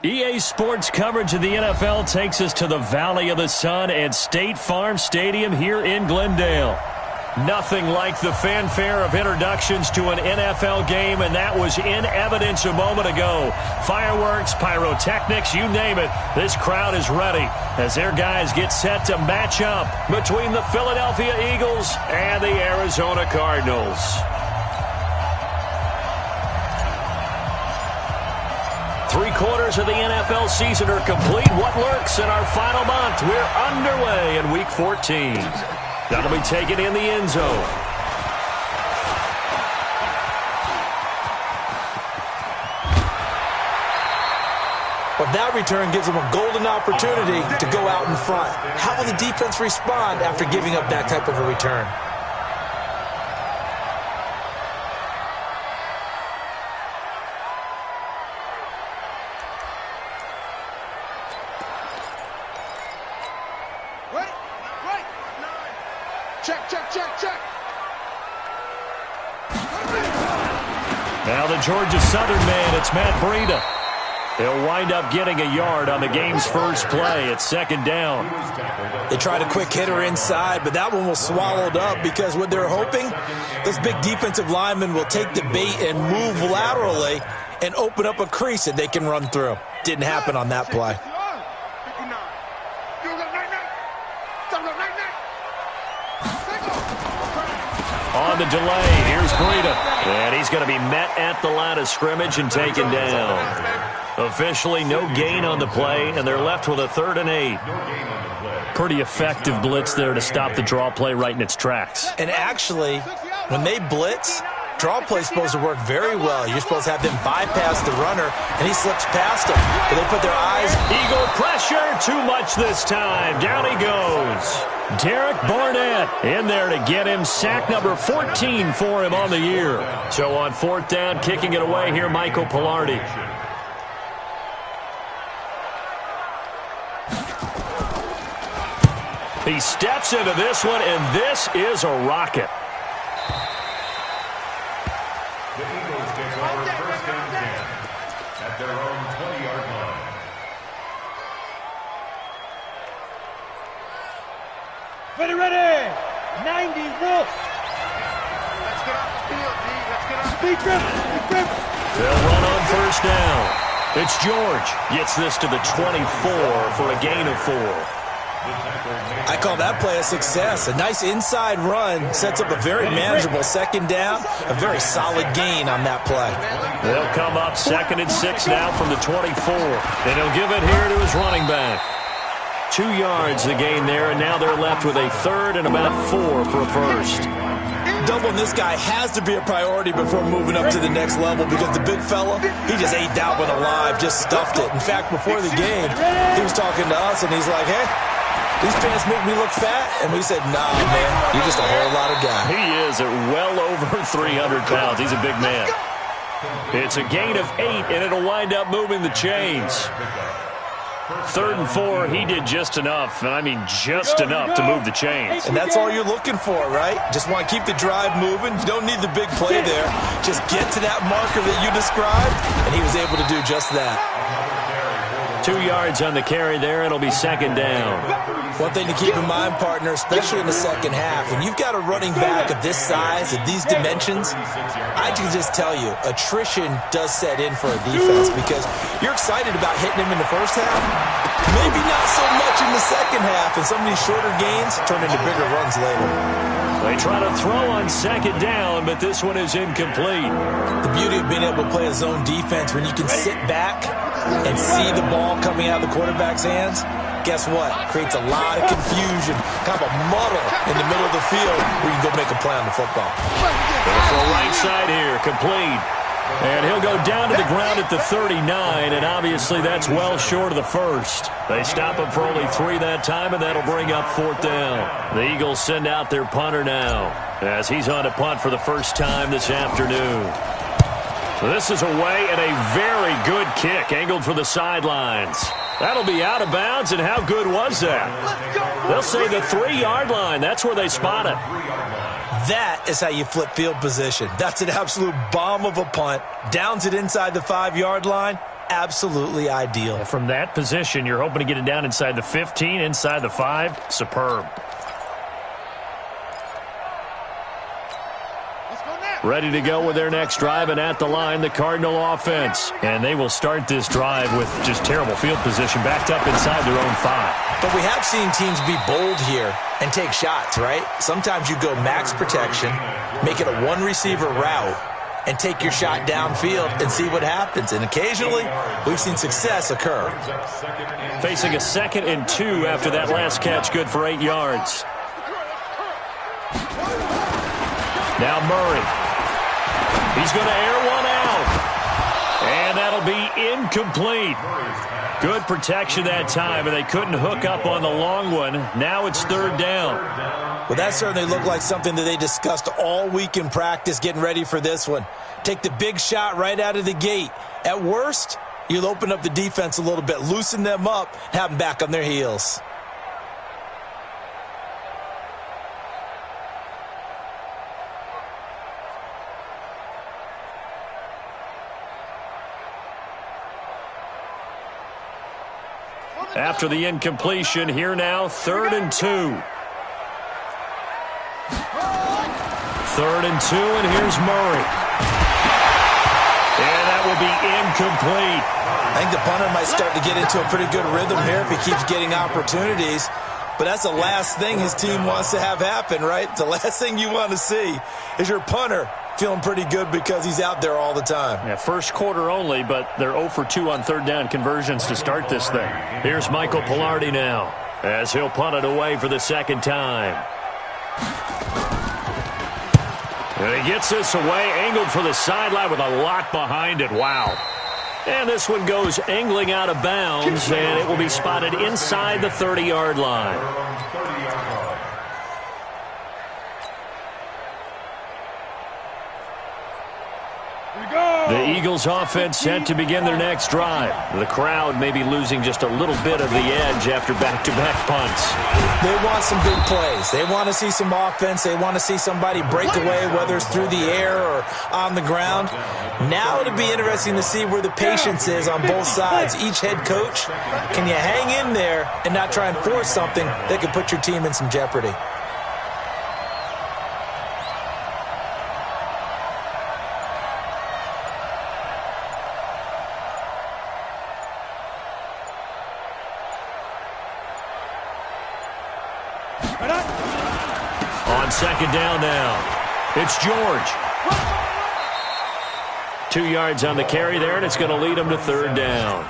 EA Sports coverage of the NFL takes us to the Valley of the Sun at State Farm Stadium here in Glendale. Nothing like the fanfare of introductions to an NFL game, and that was in evidence a moment ago. Fireworks, pyrotechnics, you name it. This crowd is ready as their guys get set to match up between the Philadelphia Eagles and the Arizona Cardinals. Three-quarters of the NFL season are complete. What lurks in our final month? We're underway in Week 14. That'll be taken in the end zone. Well, that return gives them a golden opportunity to go out in front. How will the defense respond after giving up that type of a return? Check. Now the Georgia Southern man, it's Matt Breida. He'll wind up getting a yard on the game's first play. It's second down. They tried a quick hitter inside, but that one was swallowed up because what they're hoping, those big defensive linemen will take the bait and move laterally and open up a crease that they can run through. Didn't happen on that play. On the delay, here's Breida. And he's going to be met at the line of scrimmage and taken down. Officially no gain on the play, and they're left with a 3rd and 8. Pretty effective blitz there to stop the draw play right in its tracks. And actually, when they blitz, draw play's supposed to work very well. You're supposed to have them bypass the runner, and he slips past them. But they put their eyes. Eagle pressure, too much this time. Down he goes. Derek Barnett in there to get him sack number 14 for him on the year. So on 4th down, kicking it away here, Michael Pilardi. He steps into this one, and this is a rocket. The Eagles take over 1st and 10 at their own 20-yard line. Ready. 90, Wolf. Let's get off the field, D. Let's get off the field. They'll run on 1st down. It's George. Gets this to the 24 for a gain of 4. I call that play a success. A nice inside run sets up a very manageable 2nd down. A very solid gain on that play. They'll come up 2nd and 6 now from the 24. And he'll give it here to his running back. 2 yards the gain there, and now they're left with a 3rd and about 4 for a first. Doubling this guy has to be a priority before moving up to the next level because the big fella, he just ate that one alive, just stuffed it. In fact, before the game, he was talking to us, and he's like, hey, these pants make me look fat. And we said, nah, man, you're just a whole lot of guy. He is at well over 300 pounds. He's a big man. It's a gain of 8, and it'll wind up moving the chains. 3rd and 4, he did just enough, and I mean just enough to move the chains. And that's all you're looking for, right? Just want to keep the drive moving. You don't need the big play there. Just get to that marker that you described, and he was able to do just that. 2 yards on the carry there. It'll be 2nd down. One thing to keep in mind, partner, especially in the second half, when you've got a running back of this size, of these dimensions, I can just tell you, attrition does set in for a defense because you're excited about hitting him in the first half, maybe not so much in the second half, and some of these shorter gains turn into bigger runs later. They try to throw on 2nd down, but this one is incomplete. The beauty of being able to play a zone defense when you can sit back and see the ball coming out of the quarterback's hands, guess what? Creates a lot of confusion, kind of a muddle in the middle of the field where you can go make a play on the football. They'll throw right side here, complete. And he'll go down to the ground at the 39, and obviously that's well short of the first. They stop him for only 3 that time, and that'll bring up 4th down. The Eagles send out their punter now as he's on to punt for the first time this afternoon. So this is away and a very good kick, angled for the sidelines. That'll be out of bounds, and how good was that? They'll say the 3-yard line. That's where they spot it. That is how you flip field position. That's an absolute bomb of a punt. Downs it inside the 5-yard line. absolutely ideal. From that position, you're hoping to get it down inside the 15, inside the 5. Superb. Ready to go with their next drive, and at the line, the Cardinal offense. And they will start this drive with just terrible field position, backed up inside their own 5. But we have seen teams be bold here and take shots, right? Sometimes you go max protection, make it a one-receiver route, and take your shot downfield and see what happens. And occasionally, we've seen success occur. Facing a 2nd and 2 after that last catch, good for 8 yards. Now Murray. He's going to air one out. And that'll be incomplete. Good protection that time, and they couldn't hook up on the long one. Now it's 3rd down. Well, that certainly looked like something that they discussed all week in practice, getting ready for this one. Take the big shot right out of the gate. At worst, you'll open up the defense a little bit, loosen them up, have them back on their heels. After the incompletion, here now, 3rd and 2. 3rd and 2, and here's Murray. And that will be incomplete. I think the punter might start to get into a pretty good rhythm here if he keeps getting opportunities. But that's the last thing his team wants to have happen, right? The last thing you want to see is your punter feeling pretty good because he's out there all the time. Yeah, first quarter only, but they're 0 for 2 on 3rd down conversions to start this thing. Here's Michael Pilardi now as he'll punt it away for the 2nd time. And he gets this away, angled for the sideline with a lot behind it. Wow. And this one goes angling out of bounds, and it will be spotted inside the 30-yard line. The Eagles offense set to begin their next drive. The crowd may be losing just a little bit of the edge after back-to-back punts. They want some big plays. They want to see some offense. They want to see somebody break away, whether it's through the air or on the ground. Now it'll be interesting to see where the patience is on both sides. Each head coach, can you hang in there and not try and force something that could put your team in some jeopardy? On 2nd down now, it's George. 2 yards on the carry there, and it's going to lead them to 3rd down.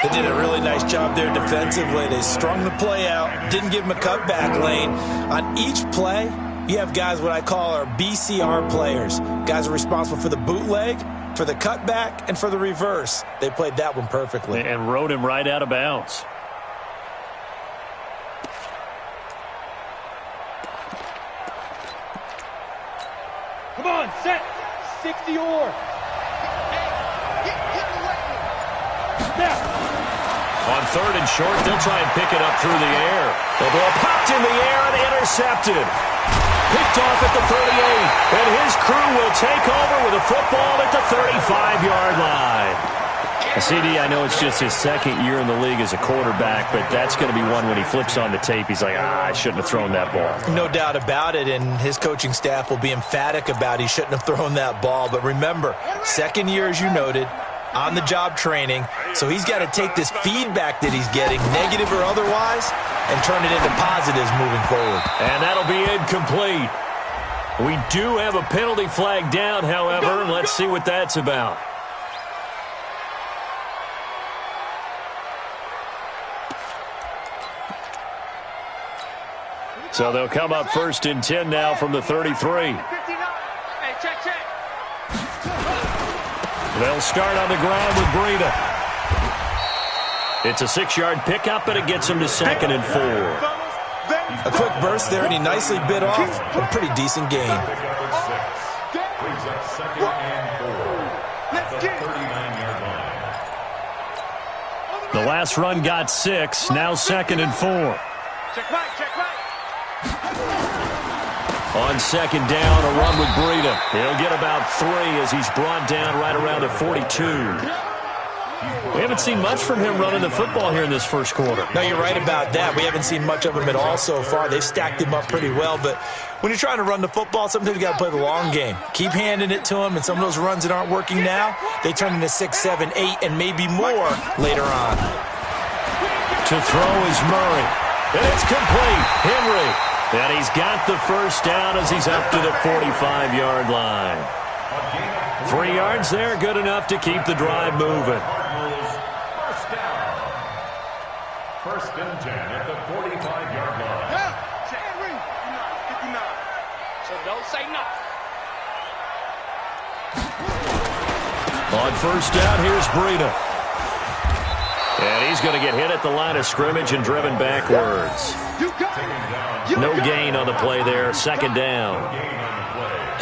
They did a really nice job there defensively. They strung the play out, didn't give them a cutback lane. On each play, you have guys what I call our BCR players. Guys are responsible for the bootleg, for the cutback, and for the reverse. They played that one perfectly. And rode him right out of bounds. Come on, set. 60 or. On 3rd and short, they'll try and pick it up through the air. The ball popped in the air and intercepted. Picked off at the 38. And his crew will take over with a football at the 35-yard line. CD, I know it's just his 2nd year in the league as a quarterback, but that's going to be one when he flips on the tape. He's like, I shouldn't have thrown that ball. No doubt about it, and his coaching staff will be emphatic about he shouldn't have thrown that ball. But remember, 2nd year, as you noted, on-the-job training, so he's got to take this feedback that he's getting, negative or otherwise, and turn it into positives moving forward. And that'll be incomplete. We do have a penalty flag down, however, and let's see what that's about. So they'll come up 1st and 10 now from the 33. They'll start on the ground with Breida. It's a 6-yard pickup, and it gets him to 2nd and 4. A quick burst there, and he nicely bit off a pretty decent gain. The last run got 6, now 2nd and 4. On 2nd down, a run with Breida. He'll get about 3 as he's brought down right around the 42. We haven't seen much from him running the football here in this first quarter. No, you're right about that. We haven't seen much of him at all so far. They've stacked him up pretty well, but when you're trying to run the football, sometimes you got to play the long game. Keep handing it to him, and some of those runs that aren't working now, they turn into 6, 7, 8, and maybe more later on. To throw is Murray, and it's complete. Henry, and he's got the first down as he's up to the 45-yard line. 3 yards there, good enough to keep the drive moving. First down. First and 10 at the 45-yard line. Henry, 59. So don't say nothing. On first down, here's Breida. And he's going to get hit at the line of scrimmage and driven backwards. No gain on the play there, second down.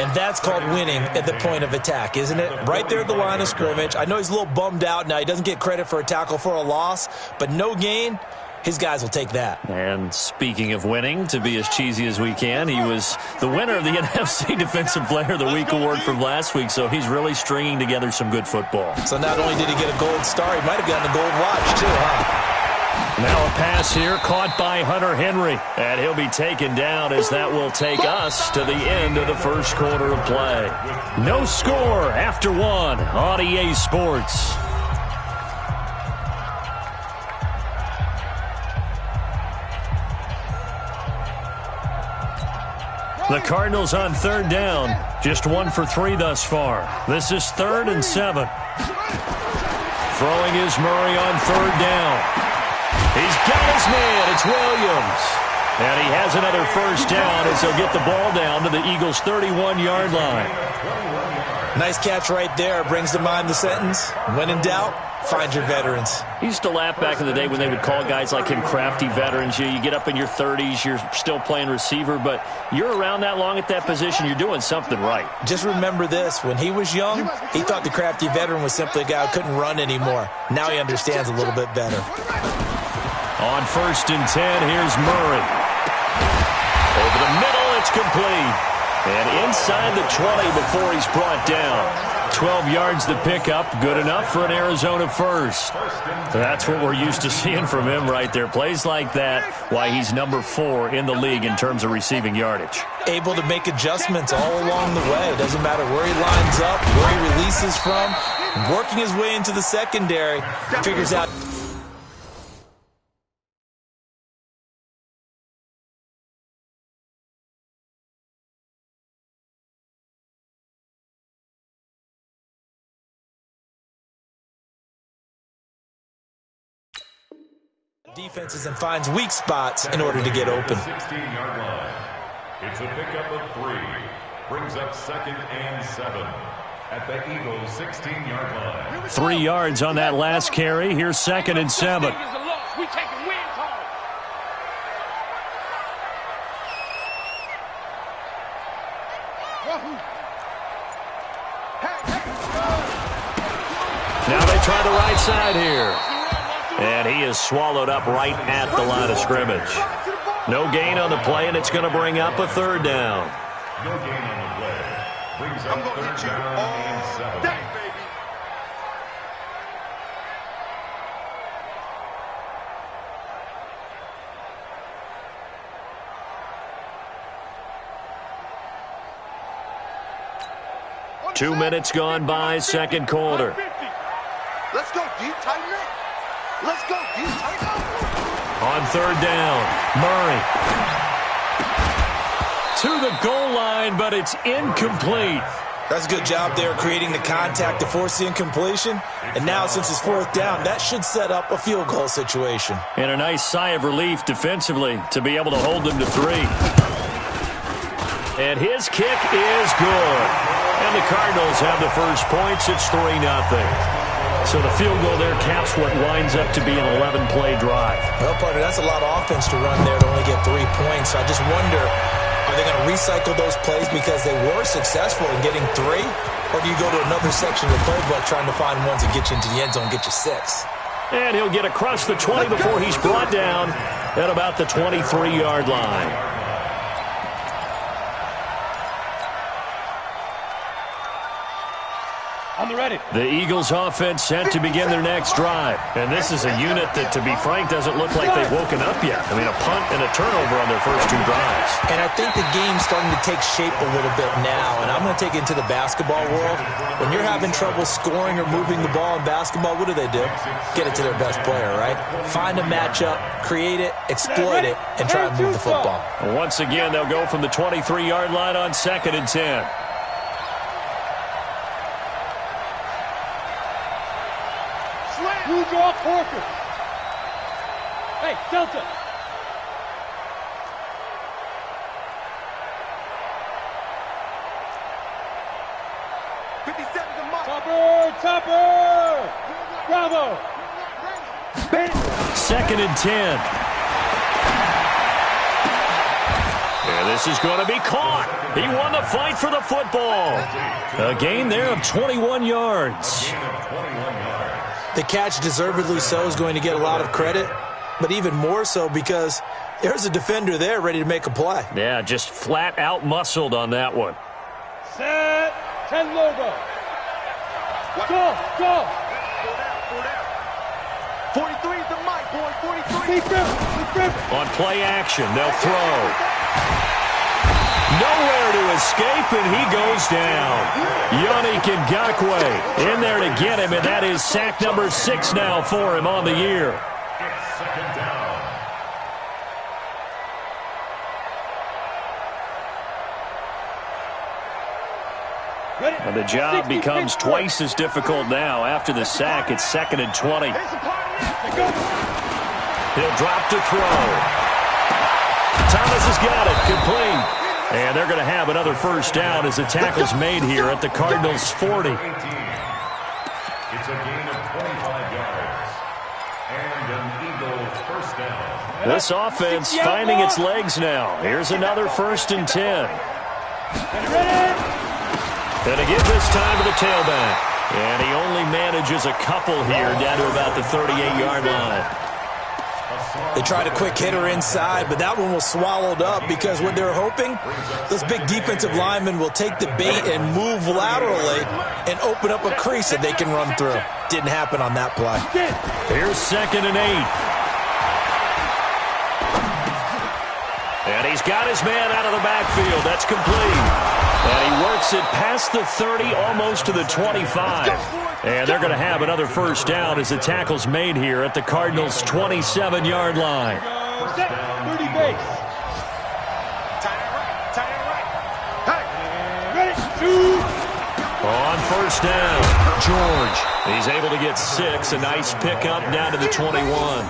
And that's called winning at the point of attack, isn't it? Right there at the line of scrimmage. I know he's a little bummed out now. He doesn't get credit for a tackle for a loss, but no gain, his guys will take that. And speaking of winning, to be as cheesy as we can, he was the winner of the NFC Defensive Player of the Week award from last week, so he's really stringing together some good football. So not only did he get a gold star, he might have gotten a gold watch too, huh? Now a pass here caught by Hunter Henry, and he'll be taken down as that will take us to the end of the first quarter of play. No score after 1 on EA Sports. The Cardinals on third down, just 1 for 3 thus far. This is 3rd and 7. Throwing is Murray on third down. He's got his man. It's Williams. And he has another first down as he'll get the ball down to the Eagles' 31-yard line. Nice catch right there. Brings to mind the sentence, when in doubt, find your veterans. He used to laugh back in the day when they would call guys like him crafty veterans. You get up in your 30s, you're still playing receiver, but you're around that long at that position, you're doing something right. Just remember this. When he was young, he thought the crafty veteran was simply a guy who couldn't run anymore. Now he understands a little bit better. On first and 10, here's Murray. Over the middle, it's complete. And inside the 20 before he's brought down. 12 yards to pick up, good enough for an Arizona first. That's what we're used to seeing from him right there. Plays like that, why he's number 4 in the league in terms of receiving yardage. Able to make adjustments all along the way. Doesn't matter where he lines up, where he releases from. Working his way into the secondary, figures out. Defenses and finds weak spots in order to get open. 16-yard line. It's a pickup of 3. Brings up 2nd and 7 at the Eagles' 16-yard line. 3 yards on that last carry. Here's 2nd and 7. We taking wins home. Now they try the right side here. And he is swallowed up right at the line of scrimmage. No gain on the play, and it's going to bring up a 3rd down. No gain on the play. Brings up 3rd down and 7. Two minutes gone by, second quarter. Let's go deep, tighten up. Let's go deep, tighten up. On 3rd down, Murray. To the goal line, but it's incomplete. That's a good job there creating the contact to force the incompletion. And now since it's 4th down, that should set up a field goal situation. And a nice sigh of relief defensively to be able to hold them to 3. And his kick is good. And the Cardinals have the first points. It's 3-0. So the field goal there caps what winds up to be an 11-play drive. Well, partner, that's a lot of offense to run there to only get 3 points. So I just wonder, are they going to recycle those plays because they were successful in getting 3? Or do you go to another section of the playbook trying to find ones that get you into the end zone and get you 6? And he'll get across the 20 before he's brought down at about the 23-yard line. On the ready. The Eagles offense set to begin their next drive. And this is a unit that, to be frank, doesn't look like they've woken up yet. I mean, a punt and a turnover on their first 2 drives. And I think the game's starting to take shape a little bit now. And I'm going to take it into the basketball world. When you're having trouble scoring or moving the ball in basketball, what do? Get it to their best player, right? Find a matchup, create it, exploit it, and try and move the football. And once again, they'll go from the 23-yard line on 2nd and 10. You draw Corker. Hey, Delta. Topper. Bravo. 2nd and 10. And this is going to be caught. He won the fight for the football. A gain there of 21 yards. The catch, deservedly so, is going to get a lot of credit, but even more so because there's a defender there ready to make a play. Yeah, just flat out muscled on that one. Set. 10 logo. Go. 43 is the mic, boy. 43. On play action, they'll throw. Nowhere to escape, and he goes down. Yannick Ngakoue in there to get him, and that is sack number 6 now for him on the year. It's 2nd down. And the job becomes twice as difficult now. After the sack, it's 2nd and 20. He'll drop to throw. Thomas has got it, complete. And they're going to have another first down as the tackle's made here at the Cardinals' 40. It's a gain of 25 yards. And an Eagle first down. This offense finding its legs now. Here's another 1st and 10. And again this time to the tailback. And he only manages a couple here down to about the 38-yard line. They tried a quick hitter inside, but that one was swallowed up because what they're hoping, those big defensive linemen will take the bait and move laterally and open up a crease that they can run through. Didn't happen on that play. Here's 2nd and 8. And he's got his man out of the backfield. That's complete. And he works it past the 30, almost to the 25. And they're going to have another first down as the tackle's made here at the Cardinals' 27-yard line. 30 base. On first down, George. He's able to get 6. A nice pickup down to the 21.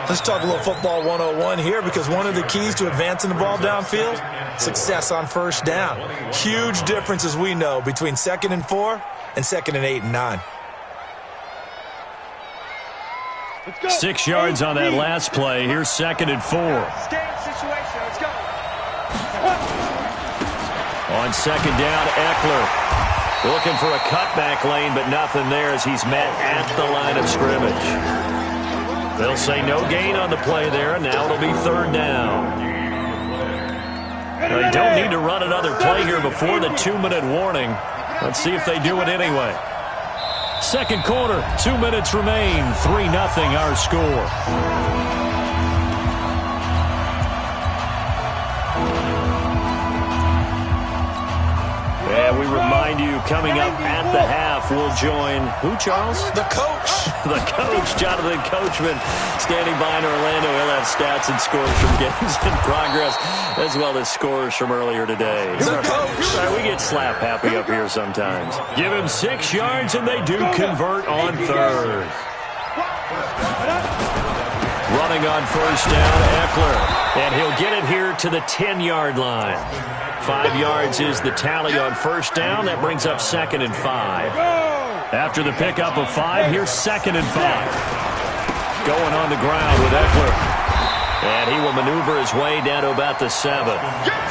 Let's talk a little football 101 here because one of the keys to advancing the ball downfield, success on first down. Huge difference, as we know, between 2nd and 4 and 2nd and 8 and 9. 6 yards on that last play. Here's 2nd and 4. Situation. Let's go. On 2nd down, Eckler looking for a cutback lane, but nothing there as he's met at the line of scrimmage. They'll say no gain on the play there, and now it'll be 3rd down. They don't need to run another play here before the 2-minute warning. Let's see if they do it anyway. 2nd quarter, 2 minutes remain. 3-0 our score. And we remind you, coming up at the half, we'll join who, Charles? The coach. The coach, Jonathan Coachman, standing by in Orlando. He'll have stats and scores from games in progress, as well as scores from earlier today. The coach. Sorry, we get slap happy up here sometimes. Give him 6 yards, and they do convert on 3rd. Running on first down, Eckler. And he'll get it here to the 10-yard line. 5 yards is the tally on first down. That brings up 2nd and 5. After the pickup of 5, here's 2nd and 5. Going on the ground with Eckler. And he will maneuver his way down to about the 7.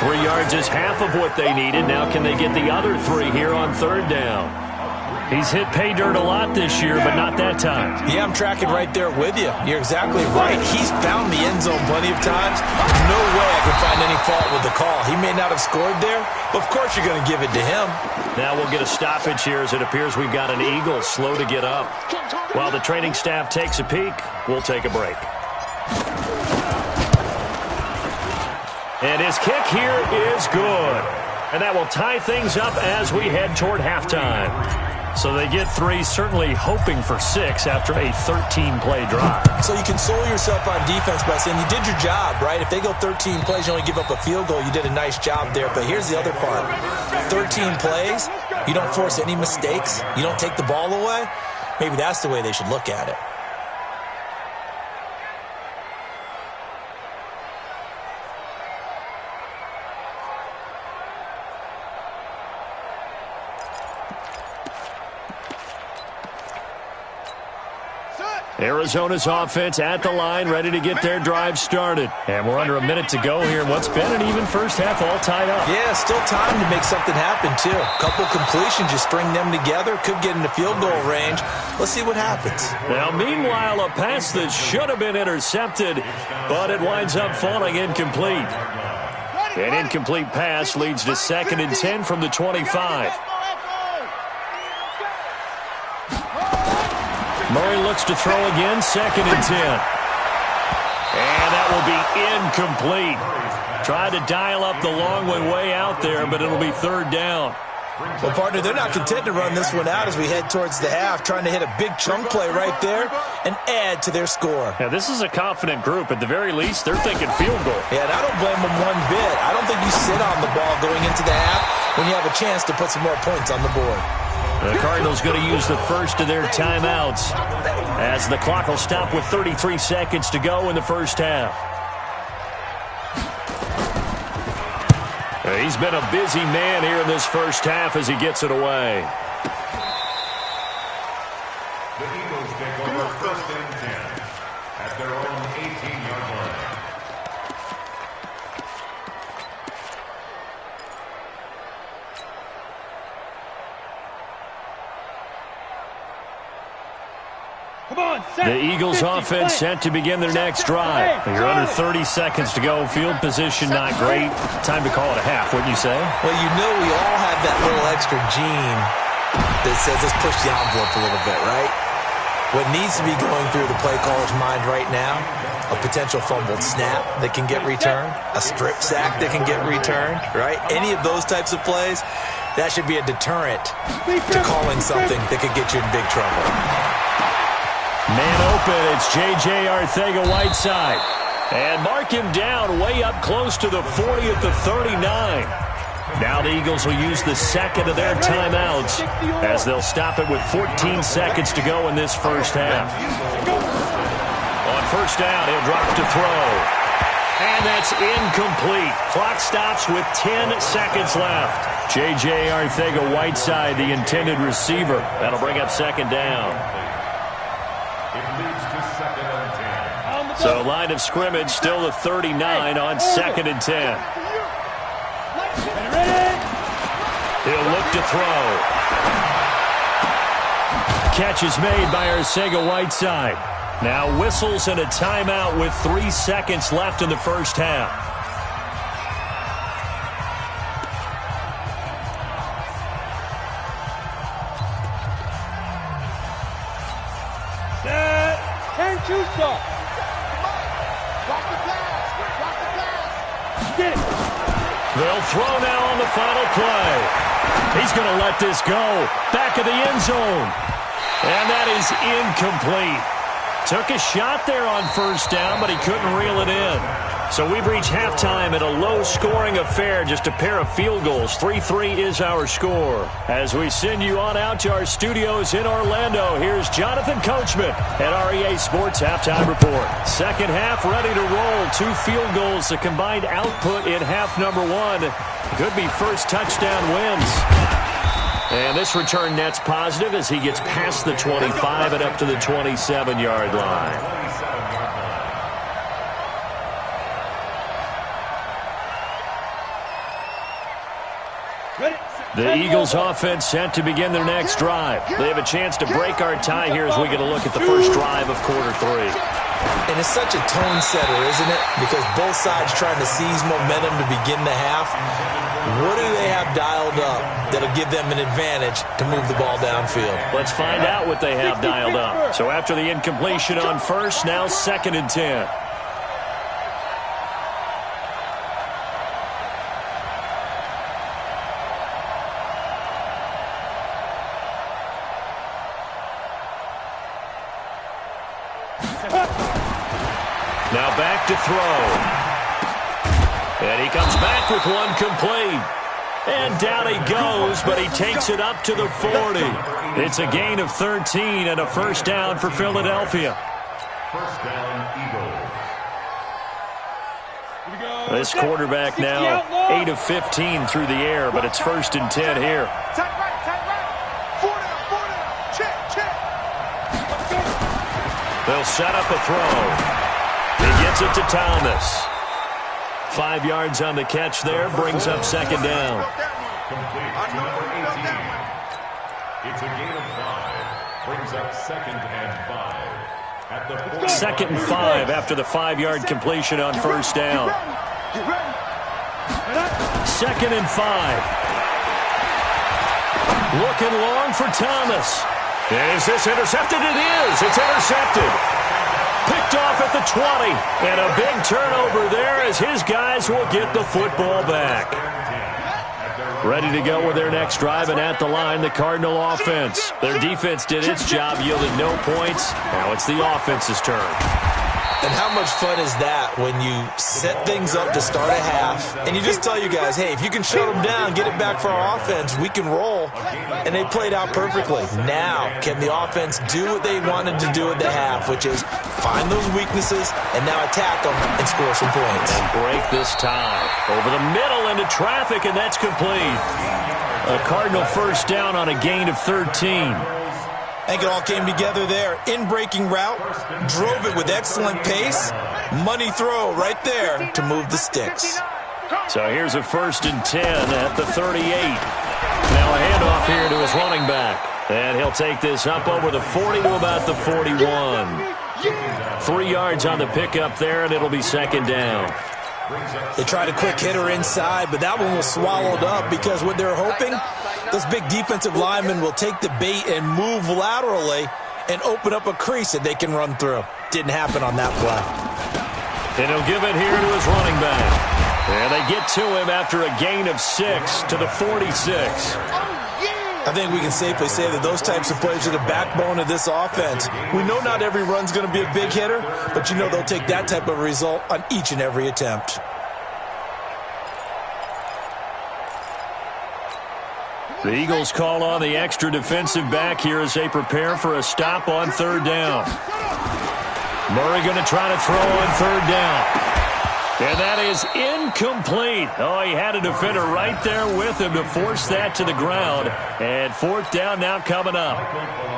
3 yards is half of what they needed. Now can they get the other 3 here on 3rd down? He's hit pay dirt a lot this year, but not that time. Yeah, I'm tracking right there with you. You're exactly right. He's found the end zone plenty of times. No way I can find any fault with the call. He may not have scored there, but of course you're going to give it to him. Now we'll get a stoppage here as it appears we've got an Eagle slow to get up. While the training staff takes a peek, we'll take a break. And his kick here is good. And that will tie things up as we head toward halftime. So they get 3, certainly hoping for 6 after a 13-play drive. So you console yourself on defense by saying you did your job, right? If they go 13 plays, you only give up a field goal, you did a nice job there. But here's the other part. 13 plays, you don't force any mistakes, you don't take the ball away. Maybe that's the way they should look at it. Arizona's offense at the line, ready to get their drive started. And we're under a minute to go here in what's been an even first half, all tied up. Yeah, still time to make something happen, too. A couple completions, you string them together, could get into field goal range. Let's see what happens. Now, meanwhile, a pass that should have been intercepted, but it winds up falling incomplete. An incomplete pass leads to 2nd and 10 from the 25. Murray looks to throw again, 2nd and 10. And that will be incomplete. Tried to dial up the long way out there, but it'll be 3rd down. Well, partner, they're not content to run this one out as we head towards the half, trying to hit a big chunk play right there and add to their score. Yeah, this is a confident group. At the very least, they're thinking field goal. Yeah, and I don't blame them one bit. I don't think you sit on the ball going into the half when you have a chance to put some more points on the board. The Cardinals going to use the first of their timeouts as the clock will stop with 33 seconds to go in the first half. He's been a busy man here in this first half as he gets it away. The Eagles take over 1st and 10 at their own 18-yard line. The Eagles offense set to begin their next drive. You're under 30 seconds to go. Field position not great. Time to call it a half, wouldn't you say? Well, you know we all have that little extra gene that says let's push the envelope a little bit, right? What needs to be going through the play caller's mind right now, a potential fumbled snap that can get returned, a strip sack that can get returned, right? Any of those types of plays, that should be a deterrent to calling something that could get you in big trouble. Man open, it's J.J. Arcega-Whiteside. And mark him down way up close to the 40 at the 39. Now the Eagles will use the 2nd of their timeouts as they'll stop it with 14 seconds to go in this first half. On 1st down, he'll drop to throw. And that's incomplete. Clock stops with 10 seconds left. J.J. Arcega-Whiteside, the intended receiver. That'll bring up 2nd down. So line of scrimmage still the 39 on 2nd and 10. He'll look to throw. Catch is made by Arcega-Whiteside. Now whistles and a timeout with 3 seconds left in the first half. They'll throw now on the final play. He's going to let this go. Back of the end zone. And that is incomplete. Took a shot there on 1st down, but he couldn't reel it in. So we've reached halftime at a low-scoring affair, just a pair of field goals. 3-3 is our score. As we send you on out to our studios in Orlando, here's Jonathan Coachman at REA Sports Halftime Report. Second half ready to roll. 2 field goals, the combined output in half number 1. Could be first touchdown wins. And this return net's positive as he gets past the 25 and up to the 27-yard line. The Eagles offense set to begin their next drive. They have a chance to break our tie here as we get a look at the first drive of quarter 3. And it's such a tone setter, isn't it? Because both sides trying to seize momentum to begin the half. What do they have dialed up that'll give them an advantage to move the ball downfield? Let's find out what they have dialed up. So after the incompletion on first, now 2nd and 10. Now back to throw. And he comes back with one complete. And down he goes, but he takes it up to the 40. It's a gain of 13 and a first down for Philadelphia. First down, Eagles. This quarterback now 8 of 15 through the air, but it's 1st and 10 here. Tight right, tight right. 4 down. Check, check. They'll set up a throw. He gets it to Thomas. 5 yards on the catch there, brings up 2nd down. Complete to number 18. It's a gain of 5. Brings up 2nd and 5. At the 40. 2nd and 5 after the 5-yard completion on first down. 2nd and 5. Looking long for Thomas. Is this intercepted? It is. It's intercepted. Picked off at the 20. And a big turnover there as his guys will get the football back. Ready to go with their next drive, and at the line, the Cardinal offense. Their defense did its job, yielded no points. Now it's the offense's turn. And how much fun is that when you set things up to start a half and you just tell your guys, hey, if you can shut them down, get it back for our offense, we can roll. And they played out perfectly. Now, can the offense do what they wanted to do at the half, which is find those weaknesses and now attack them and score some points. And break this tie. Over the middle into traffic, and that's complete. A Cardinal first down on a gain of 13. I think it all came together there. In-breaking route, drove it with excellent pace. Money throw right there to move the sticks. So here's a 1st and 10 at the 38. Now a handoff here to his running back. And he'll take this up over the 40 to about the 41. 3 yards on the pickup there, and it'll be 2nd down. They tried a quick hitter inside, but that one was swallowed up because what they're hoping, those big defensive linemen will take the bait and move laterally and open up a crease that they can run through. Didn't happen on that play. And he'll give it here to his running back. And they get to him after a gain of 6 to the 46. I think we can safely say that those types of plays are the backbone of this offense. We know not every run's going to be a big hitter, but you know they'll take that type of result on each and every attempt. The Eagles call on the extra defensive back here as they prepare for a stop on 3rd down. Murray going to try to throw on 3rd down. And that is incomplete. Oh, he had a defender right there with him to force that to the ground. And 4th down now coming up.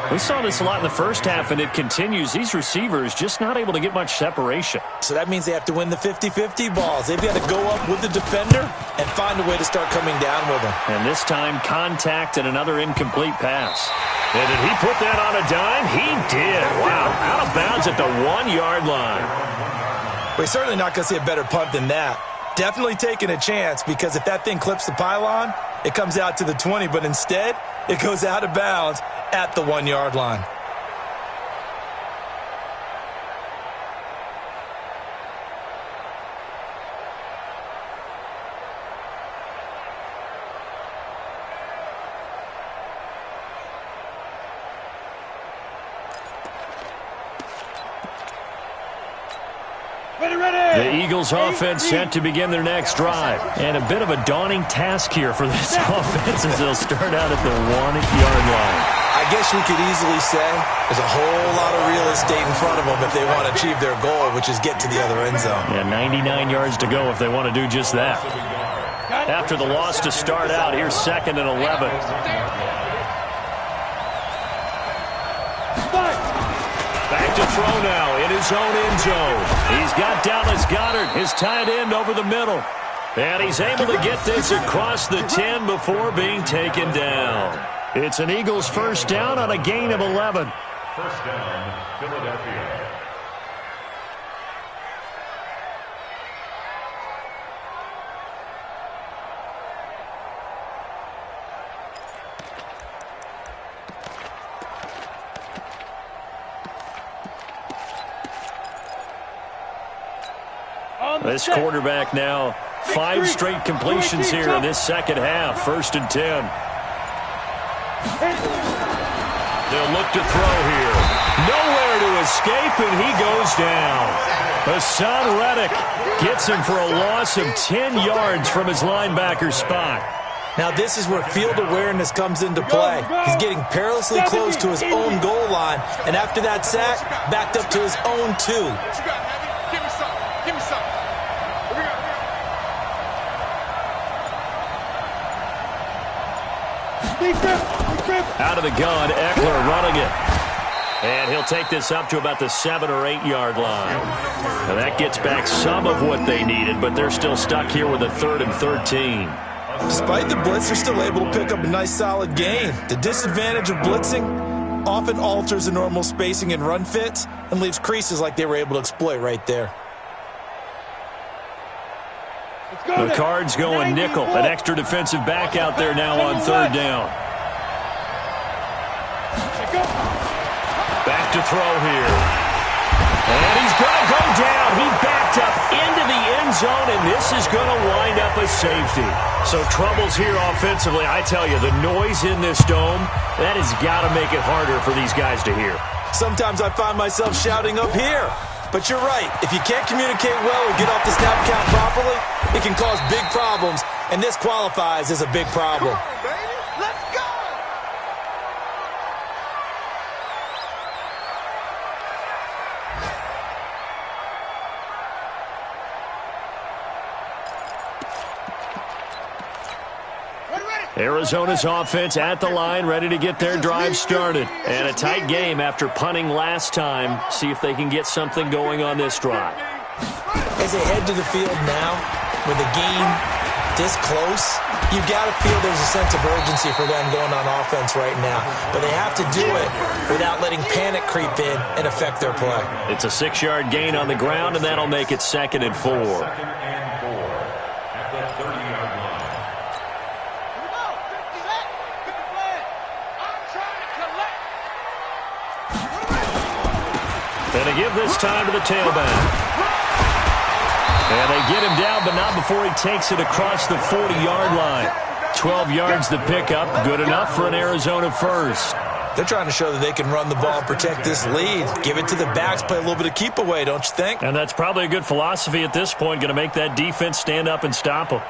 We saw this a lot in the first half, and it continues. These receivers just not able to get much separation. So that means they have to win the 50-50 balls. They've got to go up with the defender and find a way to start coming down with them. And this time, contact and another incomplete pass. And did he put that on a dime? He did. Wow, out of bounds at the 1-yard line. We're certainly not going to see a better punt than that. Definitely taking a chance, because if that thing clips the pylon, it comes out to the 20, but instead, it goes out of bounds at the 1-yard line. The Eagles offense set to begin their next drive. And a bit of a daunting task here for this offense as they'll start out at the 1-yard line. I guess we could easily say there's a whole lot of real estate in front of them if they want to achieve their goal, which is get to the other end zone. Yeah, 99 yards to go if they want to do just that. After the loss to start out, here's 2nd and 11. Back to throw now in his own end zone. He's got Dallas Goedert, his tight end, over the middle. And he's able to get this across the 10 before being taken down. It's an Eagles first down on a gain of 11. First down, Philadelphia. This quarterback now, 5 straight completions here in this second half. First and 10. They'll look to throw here. Nowhere to escape, and he goes down. Hassan Reddick gets him for a loss of 10 yards from his linebacker spot. Now this is where field awareness comes into play. He's getting perilously close to his own goal line, and after that sack, backed up to his own 2. Out of the gun, Eckler running it. And he'll take this up to about the 7 or 8 yard line. And that gets back some of what they needed, but they're still stuck here with a 3rd and 13. Despite the blitz, they're still able to pick up a nice solid gain. The disadvantage of blitzing often alters the normal spacing and run fits and leaves creases like they were able to exploit right there. The Cards going nickel. An extra defensive back out there now on 3rd down. Back to throw here. And he's going to go down. He backed up into the end zone, and this is going to wind up a safety. So troubles here offensively. I tell you, the noise in this dome, that has got to make it harder for these guys to hear. Sometimes I find myself shouting up here. But you're right. If you can't communicate well or get off the snap count properly, it can cause big problems, and this qualifies as a big problem. Come on, baby. Let's go! Arizona's offense at the line, ready to get their drive started. And a tight game after punting last time. See if they can get something going on this drive. As they head to the field now, with a game this close, you've got to feel there's a sense of urgency for them going on offense right now. But they have to do it without letting panic creep in and affect their play. It's a 6-yard gain on the ground, and that'll make it 2nd and 4. 2nd and 4 at the 30-yard line. And they give this time to the tailback. And they get him down, but not before he takes it across the 40-yard line. 12 yards to pick up. Good enough for an Arizona first. They're trying to show that they can run the ball and protect this lead. Give it to the backs, play a little bit of keep away, don't you think? And that's probably a good philosophy at this point, going to make that defense stand up and stop them.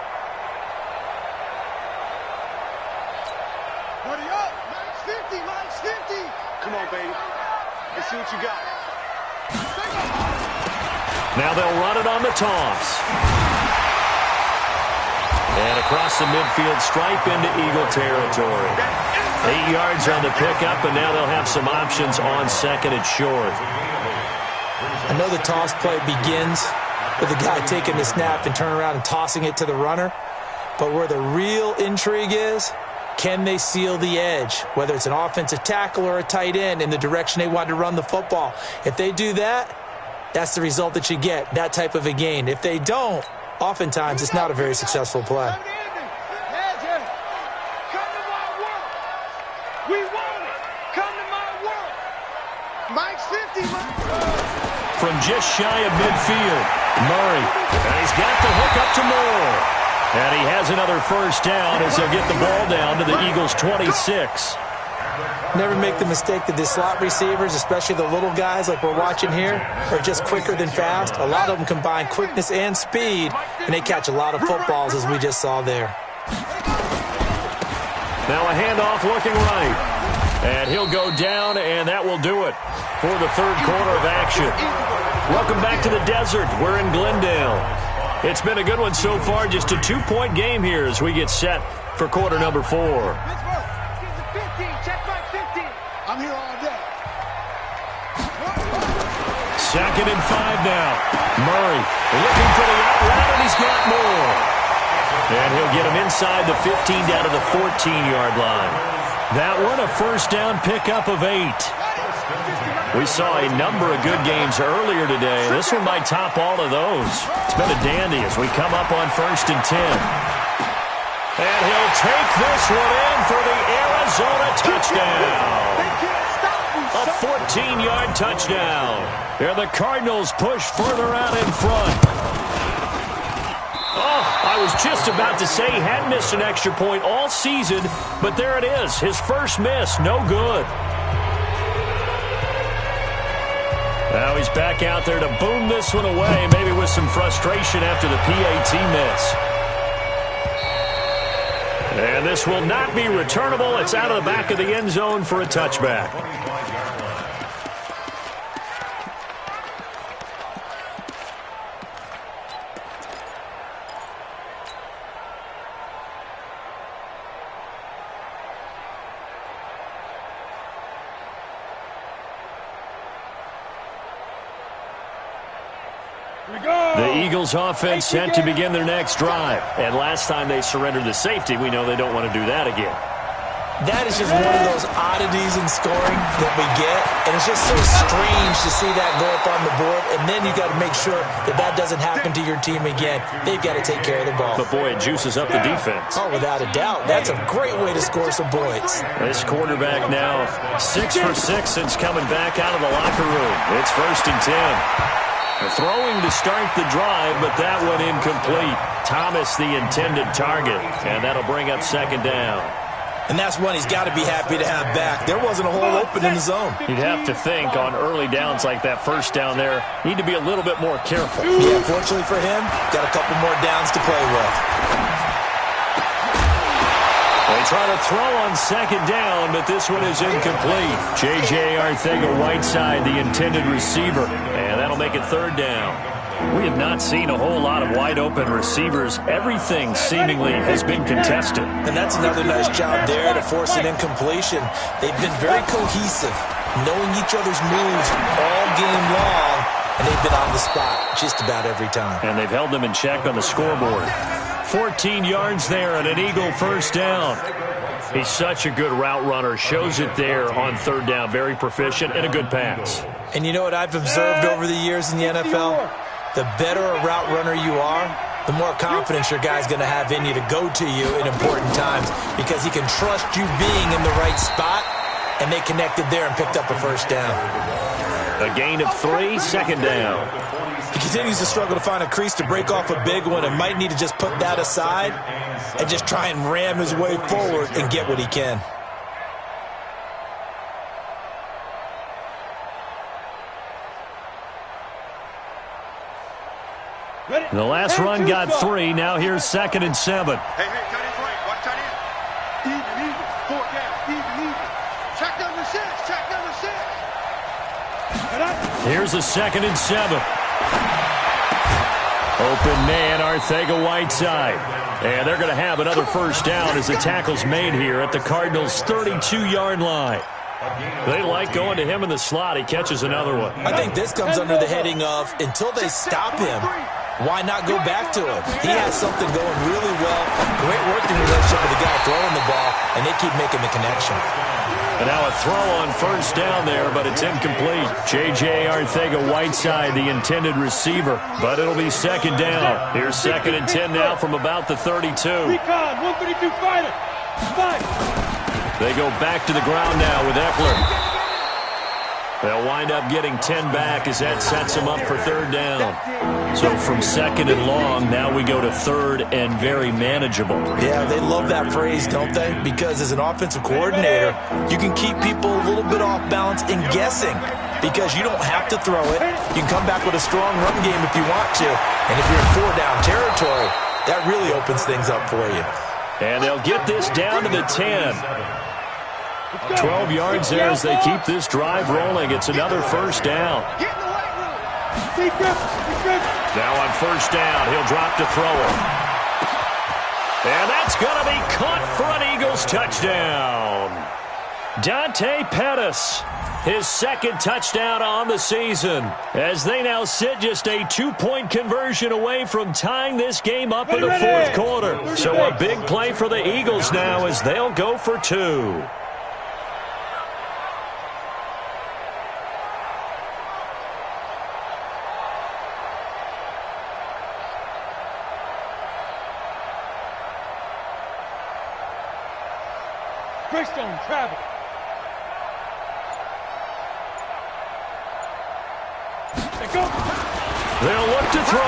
Buddy up! Max 50, Max 50! Come on, baby. Let's see what you got. Now they'll run it on the toss. And across the midfield stripe into Eagle territory. 8 yards on the pickup, and now they'll have some options on 2nd and short. I know the toss play begins with the guy taking the snap and turning around and tossing it to the runner. But where the real intrigue is, can they seal the edge, whether it's an offensive tackle or a tight end, in the direction they want to run the football? If they do that, that's the result that you get, that type of a gain. If they don't, oftentimes it's not a very successful play. We want it. Come to my world. Mike's 50, Mike. From just shy of midfield, Murray. And he's got the hook up to Moore. And he has another first down as they'll get the ball down to the Eagles' 26. Never make the mistake that the slot receivers, especially the little guys like we're watching here, are just quicker than fast. A lot of them combine quickness and speed, and they catch a lot of footballs, as we just saw there. Now a handoff looking right. And he'll go down, and that will do it for the third quarter of action. Welcome back to the desert. We're in Glendale. It's been a good one so far. Just a 2-point game here as we get set for quarter number 4. I'm here all day. 2nd and 5 now. Murray looking for the out route, and he's got more. And he'll get him inside the 15 down to the 14-yard line. That one, a first down pickup of 8. We saw a number of good games earlier today. This one might top all of those. It's been a dandy as we come up on 1st and 10. And he'll take this one in for the Arizona touchdown. A 14-yard touchdown. And the Cardinals push further out in front. Oh, I was just about to say he hadn't missed an extra point all season, but there it is. His first miss, no good. Now he's back out there to boom this one away, maybe with some frustration after the PAT miss. And this will not be returnable. It's out of the back of the end zone for a touchback. The Eagles offense set to begin their next drive. And last time they surrendered the safety, we know they don't want to do that again. That is just one of those oddities in scoring that we get. And it's just so strange to see that go up on the board. And then you got to make sure that that doesn't happen to your team again. They've got to take care of the ball. But, boy, it juices up the defense. Oh, without a doubt. That's a great way to score some points. This quarterback now 6 for 6 since coming back out of the locker room. It's 1st and 10. Throwing to start the drive, but that one incomplete. Thomas the intended target, and that'll bring up 2nd down. And that's one he's got to be happy to have back. There wasn't a hole open in the zone. You'd have to think on early downs like that first down there, need to be a little bit more careful. Yeah, fortunately for him, got a couple more downs to play with. They try to throw on 2nd down, but this one is incomplete. J.J. Arcega-Whiteside, the intended receiver, and that'll make it 3rd down. We have not seen a whole lot of wide-open receivers. Everything seemingly has been contested. And that's another nice job there to force an incompletion. They've been very cohesive, knowing each other's moves all game long, and they've been on the spot just about every time. And they've held them in check on the scoreboard. 14 yards there and an Eagle first down. He's such a good route runner. Shows it there on 3rd down. Very proficient and a good pass. And you know what I've observed over the years in the NFL? The better a route runner you are, the more confidence your guy's going to have in you to go to you in important times because he can trust you being in the right spot, and they connected there and picked up a first down. A gain of 3, 2nd down. He continues to struggle to find a crease to break off a big one and might need to just put that aside and just try and ram his way forward and get what he can. The last run got 3. Now here's 2nd and 7. Hey, tight end's right. Watch tight end. Even. 4 down. Even. Check number 6. Check number 6. Here's a 2nd and 7. Open man, Arcega-Whiteside. And they're going to have another first down as the tackle's made here at the Cardinals' 32-yard line. They like going to him in the slot. He catches another one. I think this comes under the heading of until they stop him, why not go back to him? He has something going really well. Great working relationship with the guy throwing the ball, and they keep making the connection. And now a throw on first down there, but it's incomplete. J.J. Arcega-Whiteside, the intended receiver, but it'll be 2nd down. Here's 2nd and 10 now from about the 32. Recon, 132 fighter. Spike. They go back to the ground now with Eckler. They'll wind up getting 10 back as that sets them up for 3rd down. So from 2nd and long, now we go to 3rd and very manageable. Yeah, they love that phrase, don't they? Because as an offensive coordinator, you can keep people a little bit off balance and guessing because you don't have to throw it. You can come back with a strong run game if you want to. And if you're in 4-down territory, that really opens things up for you. And they'll get this down to the 10. 12 yards there as they keep this drive rolling. It's another first down. Now on first down, he'll drop to throw it. And that's going to be caught for an Eagles touchdown. Dante Pettis his second touchdown on the season, as they now sit just a 2-point conversion away from tying this game up in the fourth quarter. So a big play for the Eagles now as they'll go for 2. Greystone travel. They'll look to throw.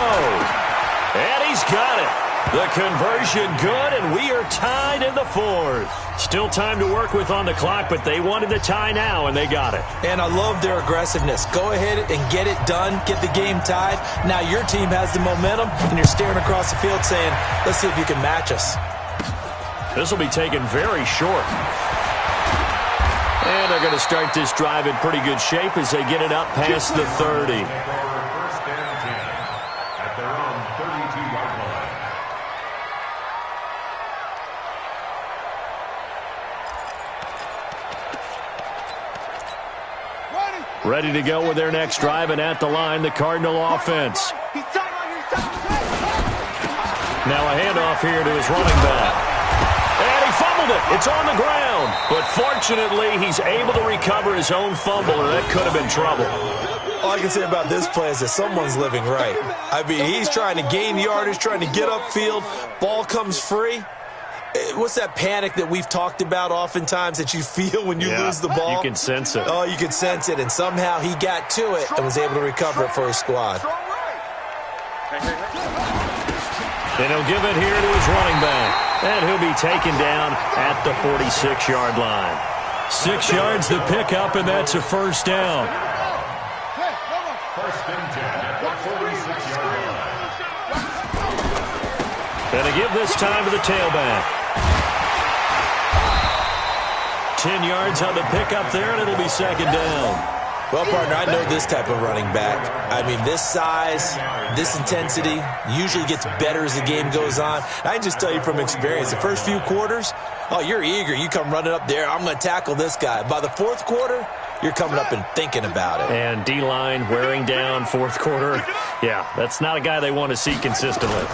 And he's got it. The conversion good, and we are tied in the fourth. Still time to work with on the clock, but they wanted the tie now, and they got it. And I love their aggressiveness. Go ahead and get it done. Get the game tied. Now your team has the momentum, and you're staring across the field saying, let's see if you can match us. This will be taken very short. And they're going to start this drive in pretty good shape as they get it up past the 30. First and 10 at their own 32-yard line. Ready to go with their next drive, and at the line, the Cardinal offense. Now a handoff here to his running back. And he fumbled it. It's on the ground. But fortunately, he's able to recover his own fumble, or that could have been trouble. All I can say about this play is that someone's living right. I mean, he's trying to gain yardage, trying to get upfield. Ball comes free. What's that panic that we've talked about oftentimes that you feel when you lose the ball? You can sense it. Oh, you can sense it. And somehow he got to it and was able to recover it for his squad. And he'll give it here to his running back. And he'll be taken down at the 46-yard line. 6 yards the pickup, and that's a first down. First and 10 at the 46-yard line. And a give this time to the tailback. 10 yards on the pickup there, and it'll be second down. Well, partner, I know this type of running back. I mean, this size, this intensity usually gets better as the game goes on. I can just tell you from experience, the first few quarters, oh, you're eager. You come running up there, I'm going to tackle this guy. By the fourth quarter, you're coming up and thinking about it. And D-line wearing down fourth quarter. Yeah, that's not a guy they want to see consistently.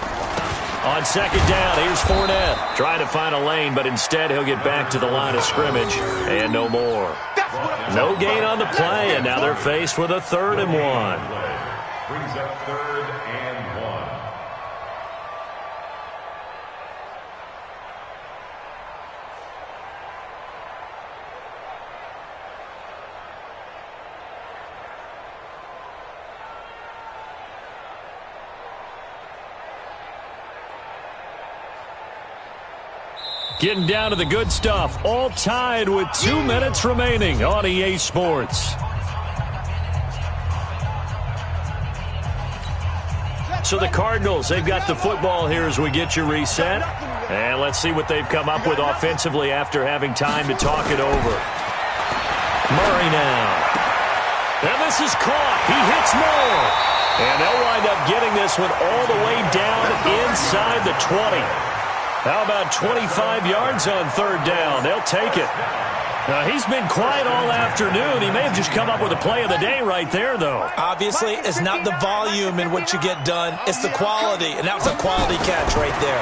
On second down, here's Fournette. Trying to find a lane, but instead he'll get back to the line of scrimmage. And no more. No gain on the play, and now they're faced with a 3rd and 1. Brings up 3rd and 1. Getting down to the good stuff. All tied with 2 minutes remaining on EA Sports. So the Cardinals, they've got the football here as we get you reset. And let's see what they've come up with offensively after having time to talk it over. Murray now. And this is caught. He hits more. And they'll wind up getting this one all the way down inside the 20. How about 25 yards on 3rd down? They'll take it. Now, he's been quiet all afternoon. He may have just come up with a play of the day right there, though. Obviously, it's not the volume in what you get done. It's the quality, and that was a quality catch right there.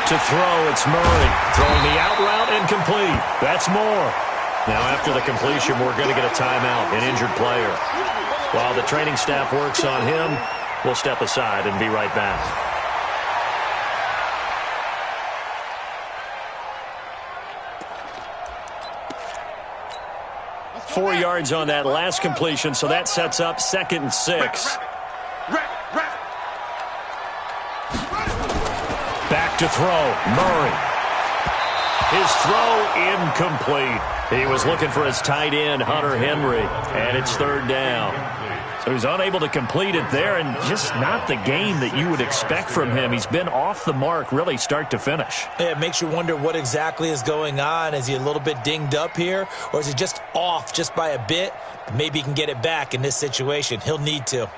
To throw, it's Murray. Throwing the out route incomplete. That's more. Now, after the completion, we're going to get a timeout, an injured player. While the training staff works on him, we'll step aside and be right back. 4 yards on that last completion, so that sets up 2nd and 6. Back to throw, Murray. His throw incomplete. He was looking for his tight end, Hunter Henry, and it's 3rd down. So he's unable to complete it there, and just not the game that you would expect from him. He's been off the mark really start to finish. Yeah, it makes you wonder what exactly is going on. Is he a little bit dinged up here, or is he just off just by a bit? Maybe he can get it back in this situation. He'll need to.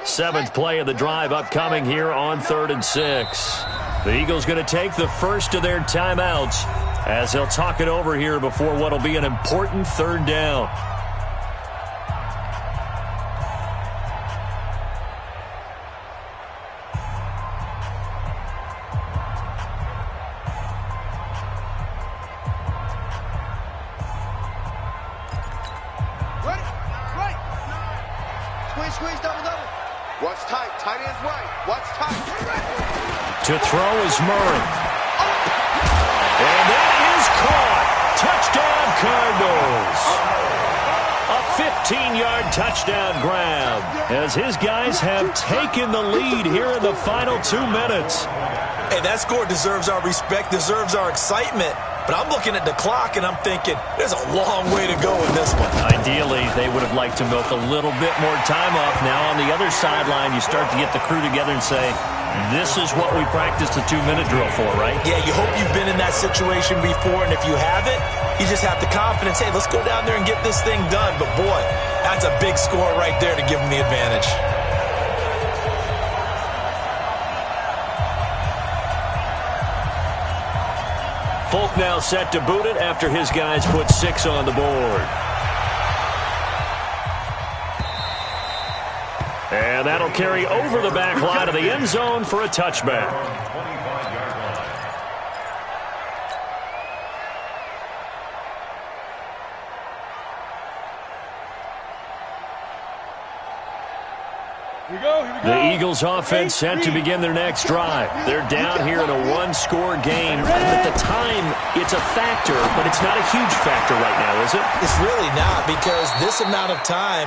Seventh play of the drive upcoming here on 3rd and 6. The Eagles going to take the first of their timeouts as they'll talk it over here before what will be an important 3rd down. Squeeze, double. What's tight? Tight ends right. What's tight? To throw is Murray. And that is caught. Touchdown, Cardinals. A 15-yard touchdown grab as his guys have taken the lead here in the final 2 minutes. Hey, that score deserves our respect, deserves our excitement. But I'm looking at the clock, and I'm thinking there's a long way to go in this one. Ideally, they would have liked to milk a little bit more time off. Now, on the other sideline, you start to get the crew together and say, this is what we practiced the 2-minute drill for, right? Yeah, you hope you've been in that situation before, and if you haven't, you just have the confidence, hey, let's go down there and get this thing done. But, boy, that's a big score right there to give them the advantage. Folk now set to boot it after his guys put 6 on the board. And that'll carry over the back line of the end zone for a touchback. The Eagles offense set to begin their next drive. They're down here in a 1-score game. At the time, it's a factor, but it's not a huge factor right now, is it? It's really not, because this amount of time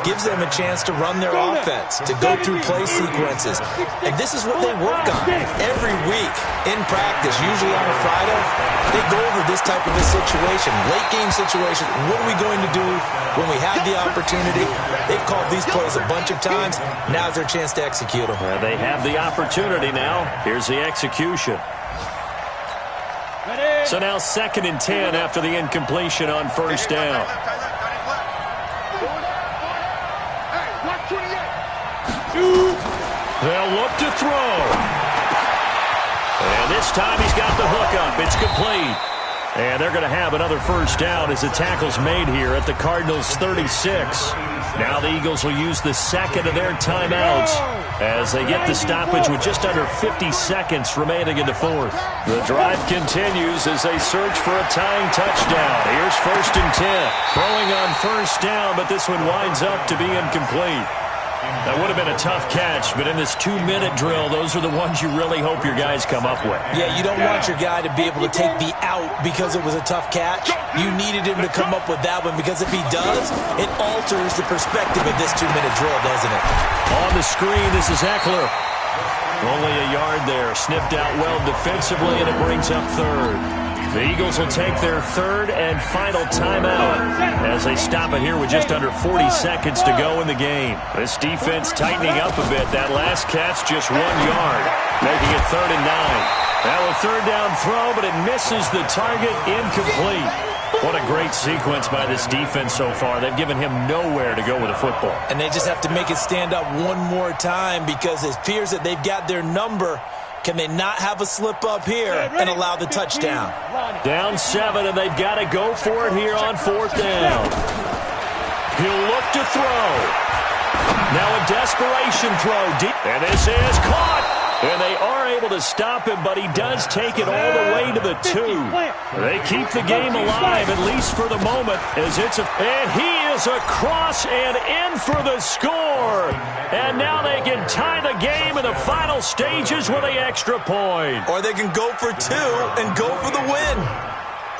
gives them a chance to run their offense, to go through play sequences. And this is what they work on every week in practice, usually on a Friday. They go over this type of a situation, late game situation. What are we going to do when we have the opportunity? They've called these plays a bunch of times. Now's their chance to execute them. They have the opportunity now. Here's the execution. So now 2nd and 10 after the incompletion on 1st down. They'll look to throw. And this time he's got the hook up. It's complete. And they're going to have another 1st down as the tackle's made here at the Cardinals' 36. Now the Eagles will use the 2nd of their timeouts as they get the stoppage with just under 50 seconds remaining in the 4th. The drive continues as they search for a tying touchdown. Here's 1st and 10. Throwing on 1st down, but this one winds up to be incomplete. That would have been a tough catch, but in this 2-minute drill, those are the ones you really hope your guys come up with. Yeah, you don't want your guy to be able to take the out because it was a tough catch. You needed him to come up with that one, because if he does, it alters the perspective of this 2-minute drill, doesn't it? On the screen, this is Eckler. Only a yard there. Sniffed out well defensively, and it brings up 3rd. The Eagles will take their 3rd and final timeout as they stop it here with just under 40 seconds to go in the game. This defense tightening up a bit. That last catch just 1 yard, making it 3rd and 9. Now a 3rd down throw, but it misses the target, incomplete. What a great sequence by this defense so far. They've given him nowhere to go with the football. And they just have to make it stand up one more time, because it appears that they've got their number. Can they not have a slip up here and allow the touchdown? Down 7, and they've got to go for it here on 4th down. He'll look to throw. Now a desperation throw deep. And this is caught. And they are able to stop him, but he does take it all the way to the 2. They keep the game alive, at least for the moment, as and he is across and in for the score. And now they can tie the game in the final stages with the extra point. Or they can go for 2 and go for the win.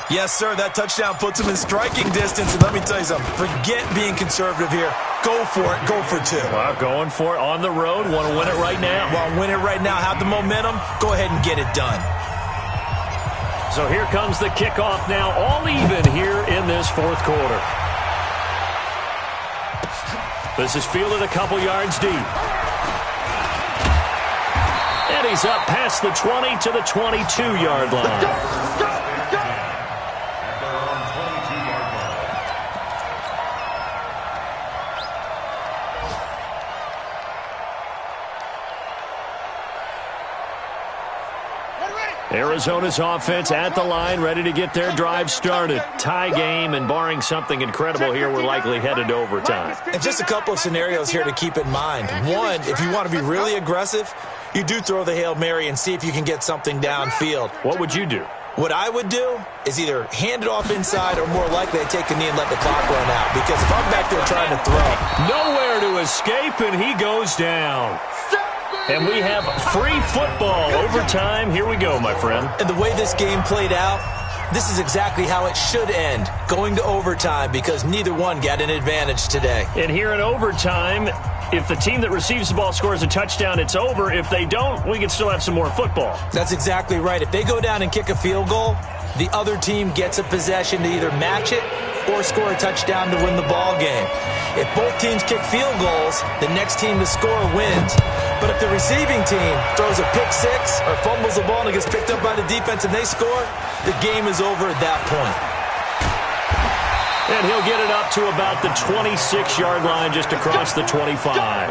Yes, sir, that touchdown puts them in striking distance. And let me tell you something, forget being conservative here. Go for it, go for 2. Well, going for it on the road. Want to win it right now. Want to win it right now, have the momentum, go ahead and get it done. So here comes the kickoff now, all even here in this 4th quarter. This is fielded a couple yards deep. And he's up past the 20 to the 22-yard line. Arizona's offense at the line, ready to get their drive started. Tie game, and barring something incredible here, we're likely headed to overtime. And just a couple of scenarios here to keep in mind. One, if you want to be really aggressive, you do throw the Hail Mary and see if you can get something downfield. What would you do? What I would do is either hand it off inside or more likely I take a knee and let the clock run out. Because if I'm back there trying to throw. Nowhere to escape, and he goes down. And we have free football. Overtime. Here we go, my friend. And the way this game played out, this is exactly how it should end, going to overtime, because neither one got an advantage today. And here in overtime, if the team that receives the ball scores a touchdown, it's over. If they don't, we can still have some more football. That's exactly right. If they go down and kick a field goal, the other team gets a possession to either match it or score a touchdown to win the ball game. If both teams kick field goals, the next team to score wins. But if the receiving team throws a pick six or fumbles the ball and it gets picked up by the defense and they score, the game is over at that point. And he'll get it up to about the 26-yard line, just across the 25.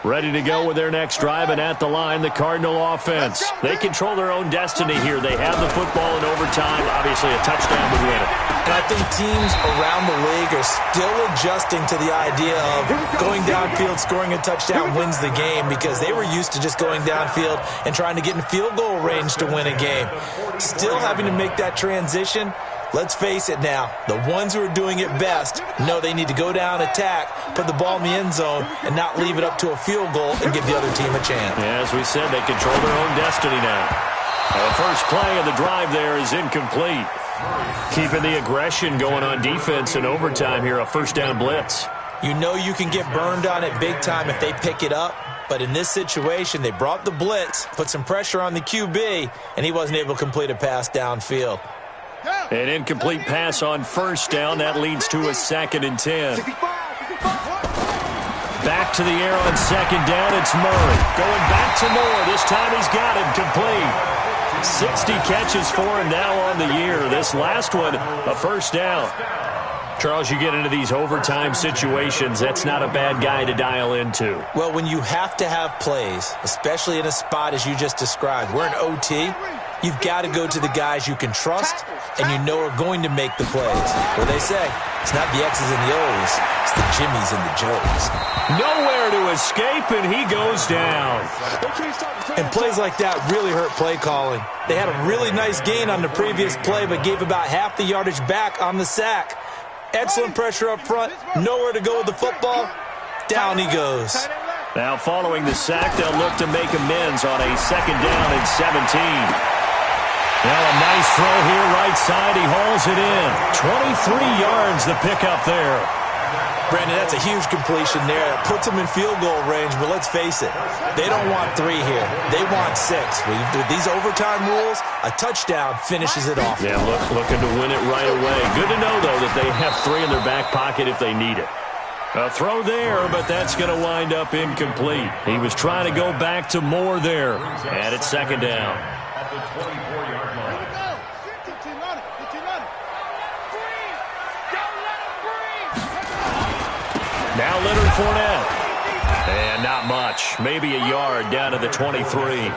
Ready to go with their next drive, and at the line, the Cardinal offense. They control their own destiny here. They have the football in overtime. Obviously, a touchdown would win it. And I think teams around the league are still adjusting to the idea of going downfield, scoring a touchdown wins the game, because they were used to just going downfield and trying to get in field goal range to win a game. Still having to make that transition. Let's face it now, the ones who are doing it best know they need to go down, attack, put the ball in the end zone, and not leave it up to a field goal and give the other team a chance. Yeah, as we said, they control their own destiny now. The first play of the drive there is incomplete. Keeping the aggression going on defense in overtime here, a first down blitz. You know you can get burned on it big time if they pick it up. But in this situation, they brought the blitz, put some pressure on the QB, and he wasn't able to complete a pass downfield. An incomplete pass on first down. That leads to a 2nd and 10. Back to the air on 2nd down. It's Murray. Going back to Moore. This time he's got him complete. 60 catches for him now on the year. This last one, a first down. Charles, you get into these overtime situations, that's not a bad guy to dial into. Well, when you have to have plays, especially in a spot as you just described, we're in OT, you've got to go to the guys you can trust and you know are going to make the plays. Where they say, it's not the X's and the O's, it's the Jimmys and the Joes. Nowhere to escape, and he goes down. And plays like that really hurt play calling. They had a really nice gain on the previous play, but gave about half the yardage back on the sack. Excellent pressure up front, nowhere to go with the football. Down he goes. Now following the sack, they'll look to make amends on a 2nd down and 17. Now a nice throw here, right side. He hauls it in. 23 yards the pickup there. Brandon, that's a huge completion there. It puts them in field goal range, but let's face it, they don't want 3 here. They want 6. With these overtime rules, a touchdown finishes it off. Yeah, looking to win it right away. Good to know, though, that they have 3 in their back pocket if they need it. A throw there, but that's going to wind up incomplete. He was trying to go back to Moore there. And it's 2nd down. At the 24-yard line. Now Leonard Fournette. And not much. Maybe a yard down to the 23.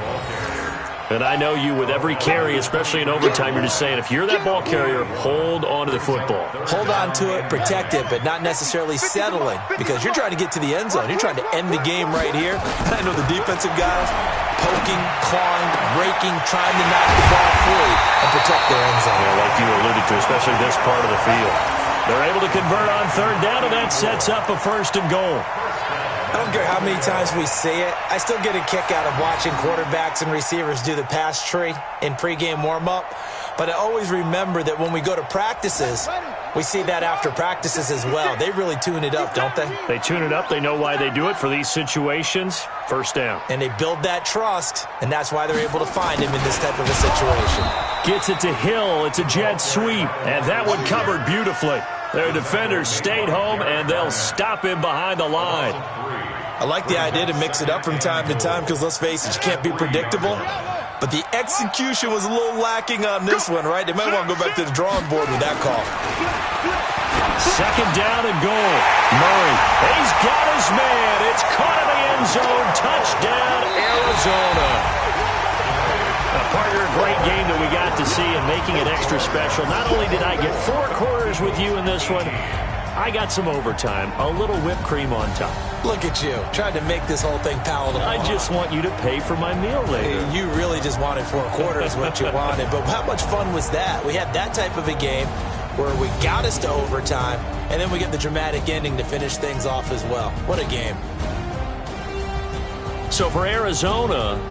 And I know you, with every carry, especially in overtime, you're just saying, if you're that ball carrier, hold on to the football. Hold on to it, protect it, but not necessarily settling, because you're trying to get to the end zone. You're trying to end the game right here. I know the defensive guys poking, clawing, raking, trying to knock the ball free and protect their end zone. Yeah, like you alluded to, especially this part of the field. They're able to convert on 3rd down, and that sets up a 1st and goal. I don't care how many times we see it. I still get a kick out of watching quarterbacks and receivers do the pass tree in pregame warm-up. But I always remember that when we go to practices, we see that after practices as well. They really tune it up, don't they? They tune it up. They know why they do it for these situations. 1st down. And they build that trust, and that's why they're able to find him in this type of a situation. Gets it to Hill. It's a jet sweep. And that one covered beautifully. Their defenders stayed home, and they'll stop him behind the line. I like the idea to mix it up from time to time because, let's face it, you can't be predictable. But the execution was a little lacking on this one, right? They might want to go back to the drawing board with that call. Second down and goal. Murray, he's got his man. It's caught in the end zone. Touchdown, Arizona. Partner, a great game that we got to see and making it extra special. Not only did I get 4 quarters with you in this one, I got some overtime, a little whipped cream on top. Look at you, trying to make this whole thing palatable. I just want you to pay for my meal later. You really just wanted 4 quarters, what you wanted. But how much fun was that? We had that type of a game where we got us to overtime, and then we get the dramatic ending to finish things off as well. What a game. So for Arizona...